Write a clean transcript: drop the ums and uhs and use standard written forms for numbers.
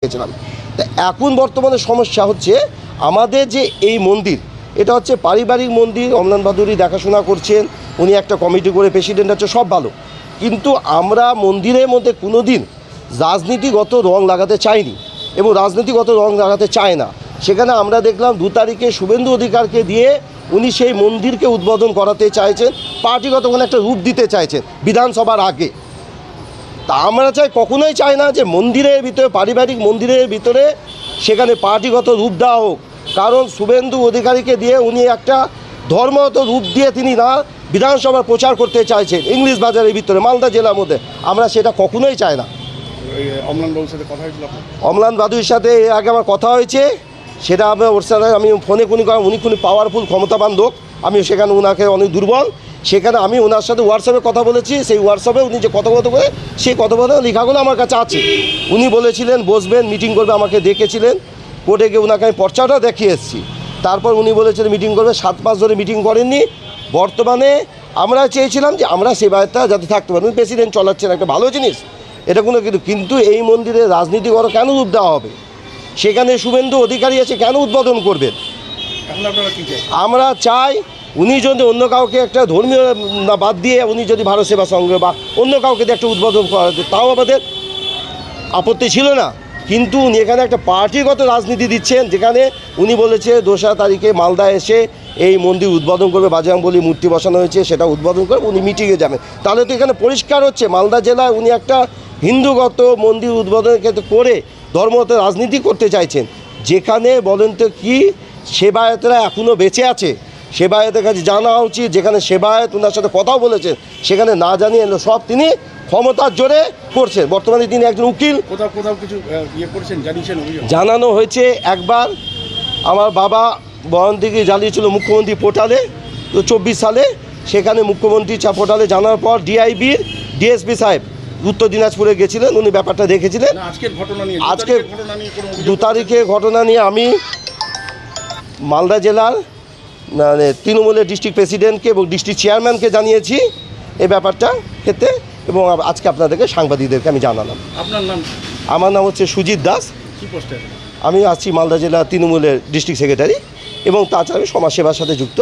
গেছিলাম। তা এখন বর্তমানে সমস্যা হচ্ছে আমাদের যে এই মন্দির, এটা হচ্ছে পারিবারিক মন্দির, অমলান ভাদুরী দেখাশোনা করছেন, উনি একটা কমিটি করে প্রেসিডেন্ট আছে, সব ভালো, কিন্তু আমরা মন্দিরের মধ্যে কোনো দিন রাজনীতিগত রং লাগাতে চাইনি এবং রাজনীতিগত রং লাগাতে চায় না। সেখানে আমরা দেখলাম 2 তারিখে শুভেন্দু অধিকারকে দিয়ে উনি সেই মন্দিরকে উদ্বোধন করাতে চাইছেন, পার্টিগত কোনো একটা রূপ দিতে চাইছেন বিধানসভার আগে। তা আমরা কখনোই চাই না যে মন্দিরের ভিতরে, পারিবারিক মন্দিরের ভিতরে সেখানে পার্টিগত রূপ দেওয়া হোক, কারণ শুভেন্দু অধিকারীকে দিয়ে উনি একটা ধর্মগত রূপ দিয়ে তিনি না বিধানসভার প্রচার করতে চাইছেন ইংলিশ বাজারের ভিতরে, মালদা জেলার মধ্যে। আমরা সেটা কখনোই চাই না। অমলান বাদুর সাথে আগে আমার কথা হয়েছে, সেটা আমি ওর সাথে আমি ফোনে উনি খুবই পাওয়ারফুল, ক্ষমতাবান লোক, আমি সেখানে ওনাকে অনেক দুর্বল, সেখানে আমি ওনার সাথে হোয়াটসঅ্যাপে কথা বলেছি। সেই হোয়াটসঅ্যাপে উনি যে কথাবার্তা করে সেই কথাবার্তা লেখাগুলো আমার কাছে আছে। উনি বলেছিলেন বসবেন, মিটিং করবে, আমাকে ডেকেছিলেন, কোর্টে গিয়ে ওনাকে আমি পর্চাটা দেখিয়ে এসেছি। তারপর উনি বলেছিলেন মিটিং করবে, 7 মাস ধরে মিটিং করেননি। বর্তমানে আমরা চেয়েছিলাম যে আমরা সেবায়তা যাতে থাকতে পারি, উনি প্রেসিডেন্ট চলাচ্ছেন, একটা ভালো জিনিস, এটা কোনো কিন্তু এই মন্দিরে রাজনীতি করা কেন রূপ দেওয়া হবে? সেখানে শুভেন্দু অধিকারী আছে, কেন উদ্বোধন করবেন? আমরা চাই উনি যদি অন্য কাউকে একটা ধর্মীয় না বাদ দিয়ে উনি যদি ভারত সেবা সংঘ বা অন্য কাউকে দিয়ে একটা উদ্বোধন করা হতো, তাও আমাদের আপত্তি ছিল না। কিন্তু উনি এখানে একটা পার্টিগত রাজনীতি দিচ্ছেন, যেখানে উনি বলেছে 2 তারিখে মালদা এসে এই মন্দির উদ্বোধন করবে, বাজরংবলী মূর্তি বসানো হয়েছে সেটা উদ্বোধন করে উনি মিটিংয়ে যাবেন। তাহলে তো এখানে পরিষ্কার হচ্ছে মালদা জেলায় উনি একটা হিন্দুগত মন্দির উদ্বোধনের ক্ষেত্রে করে ধর্মগত রাজনীতি করতে চাইছেন। যেখানে বলেন তো কি সেবায়তরা এখনও বেঁচে আছে, সেবায়তের কাছে জানা উচিত। যেখানে সেবায়ত ওনার সাথে কথাও বলেছেন, সেখানে না জানিয়ে এলো সব তিনি ক্ষমতার জোরে করছেন। বর্তমানে তিনি একজন উকিল। কোথাও কিছু জানানো হয়েছে, একবার আমার বাবা বয়ানদিকে জ্বালিয়েছিল মুখ্যমন্ত্রী পোর্টালে, তো 24 সালে সেখানে মুখ্যমন্ত্রী পোর্টালে জানার পর ডিআইবির ডিএসপি সাহেব উত্তর দিনাজপুরে গেছিলেন, উনি ব্যাপারটা দেখেছিলেন। আজকে 2 তারিখে ঘটনা নিয়ে আমি মালদা জেলার মানে তৃণমূলের ডিস্ট্রিক্ট প্রেসিডেন্টকে এবং ডিস্ট্রিক্ট চেয়ারম্যানকে জানিয়েছি এই ব্যাপারটা ক্ষেত্রে, এবং আজকে আপনাদেরকে সাংবাদিকদেরকে আমি জানালাম। আপনার নাম? আমার নাম হচ্ছে সুজিত দাস। কি পোস্টে? আমি আছি মালদা জেলা তৃণমূলের ডিস্ট্রিক্ট সেক্রেটারি এবং তাছাড়া আমি সমাজসেবার সাথে যুক্ত।